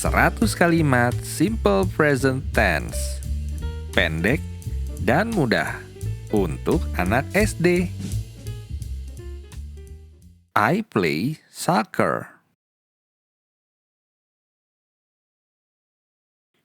100 kalimat Simple Present Tense. Pendek dan mudah untuk anak SD. I play soccer.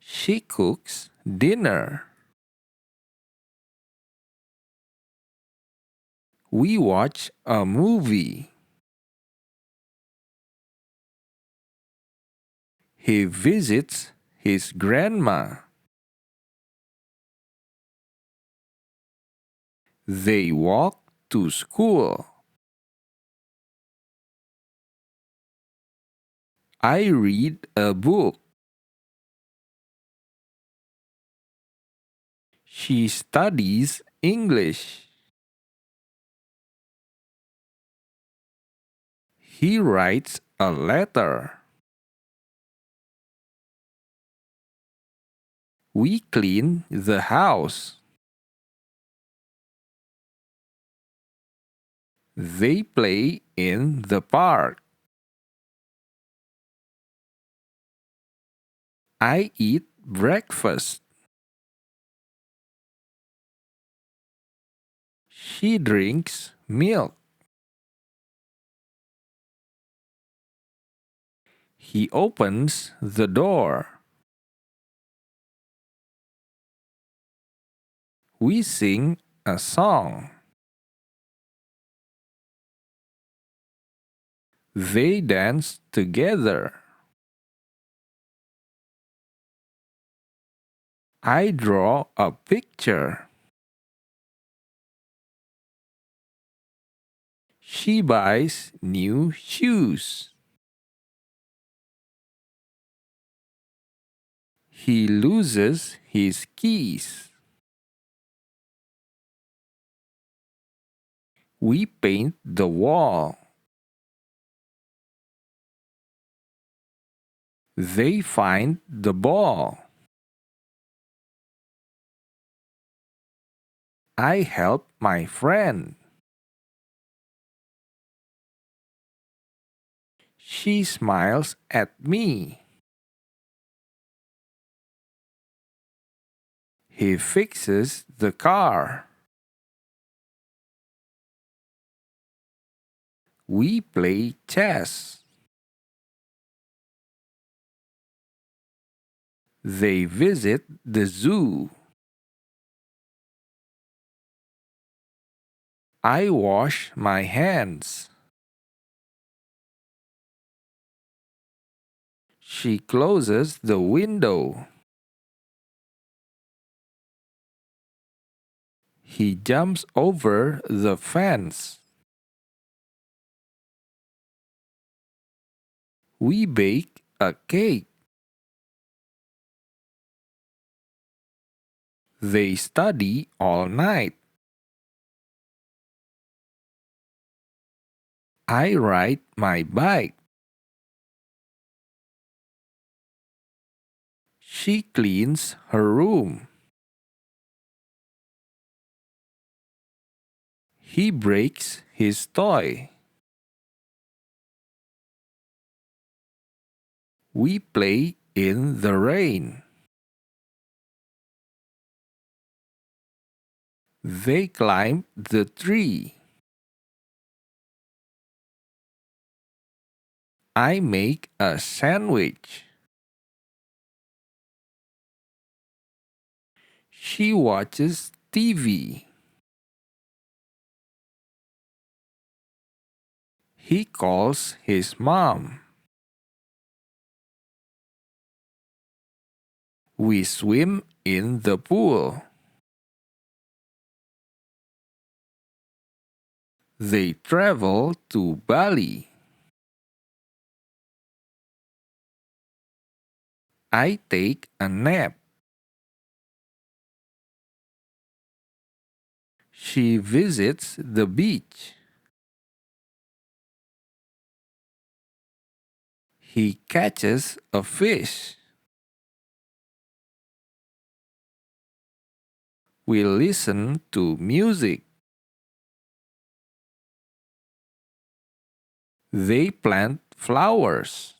She cooks dinner. We watch a movie. He visits his grandma. They walk to school. I read a book. She studies English. He writes a letter. We clean the house. They play in the park. I eat breakfast. She drinks milk. He opens the door. We sing a song. They dance together. I draw a picture. She buys new shoes. He loses his keys. We paint the wall. They find the ball. I help my friend. She smiles at me. He fixes the car. We play chess. They visit the zoo. I wash my hands. She closes the window. He jumps over the fence. We bake a cake. They study all night. I ride my bike. She cleans her room. He breaks his toy. We play in the rain. They climb the tree. I make a sandwich. She watches TV. He calls his mom. We swim in the pool. They travel to Bali. I take a nap. She visits the beach. He catches a fish. We listen to music. They plant flowers.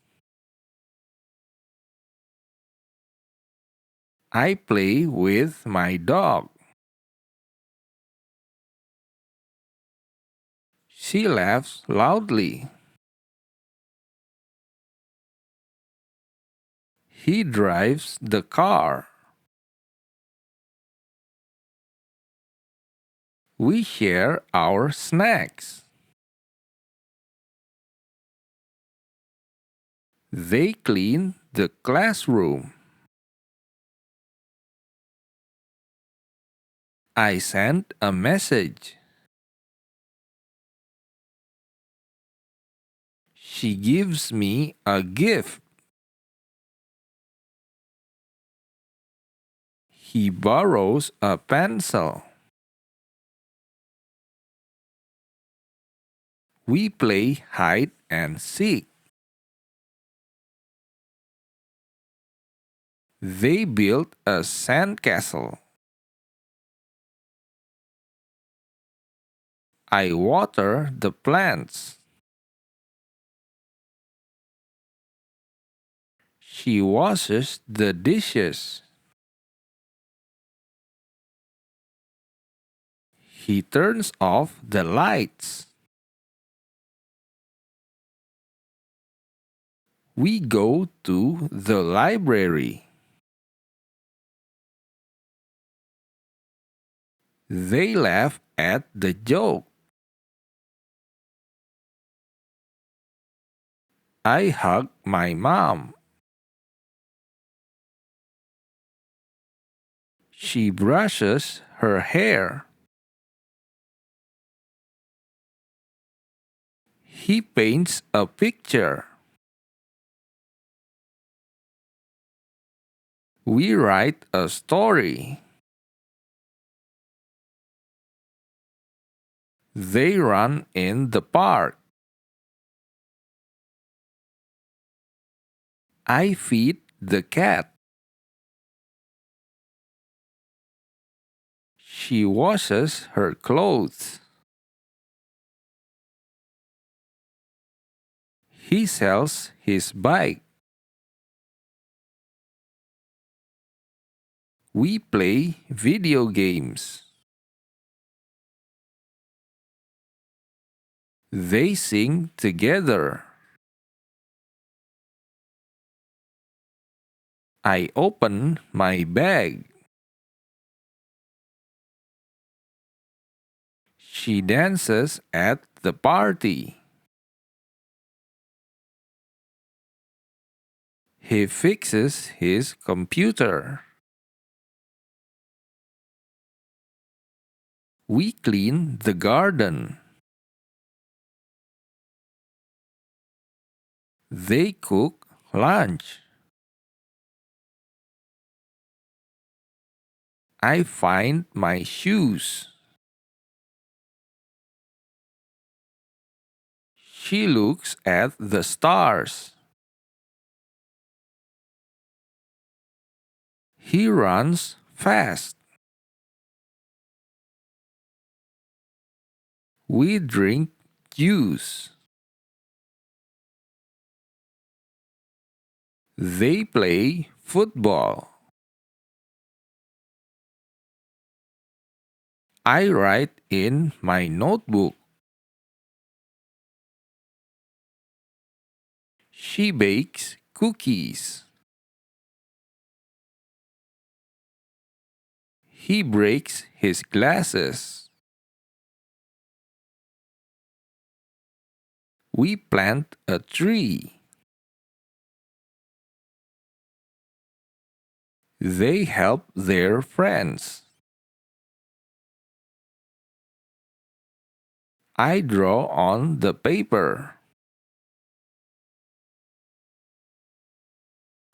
I play with my dog. She laughs loudly. He drives the car. We share our snacks. They clean the classroom. I sent a message. She gives me a gift. He borrows a pencil. We play hide and seek. They build a sandcastle. I water the plants. She washes the dishes. He turns off the lights. We go to the library. They laugh at the joke. I hug my mom. She brushes her hair. He paints a picture. We write a story. They run in the park. I feed the cat. She washes her clothes. He sells his bike. We play video games. They sing together. I open my bag. She dances at the party. He fixes his computer. We clean the garden. They cook lunch. I find my shoes. She looks at the stars. He runs fast. We drink juice. They play football. I write in my notebook. She bakes cookies. He breaks his glasses. We plant a tree. They help their friends. I draw on the paper.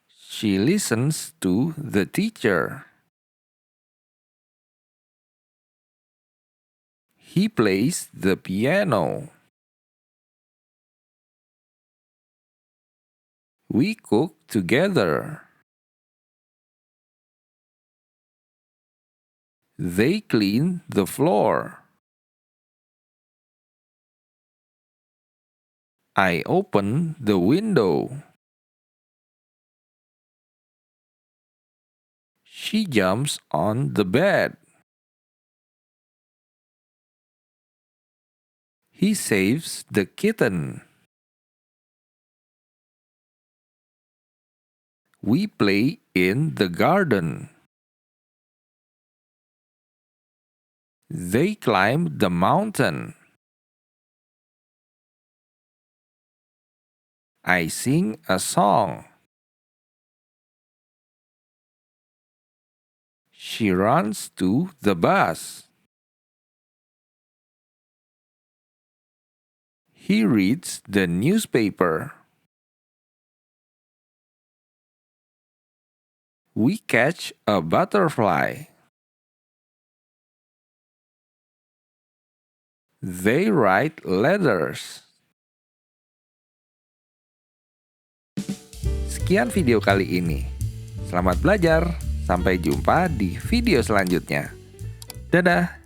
She listens to the teacher. He plays the piano. We cook together. They clean the floor. I open the window. She jumps on the bed. He saves the kitten. We play in the garden. They climb the mountain. I sing a song. She runs to the bus. He reads the newspaper. We catch a butterfly. They write letters. Sekian video kali ini. Selamat belajar. Sampai jumpa di video selanjutnya. Dadah.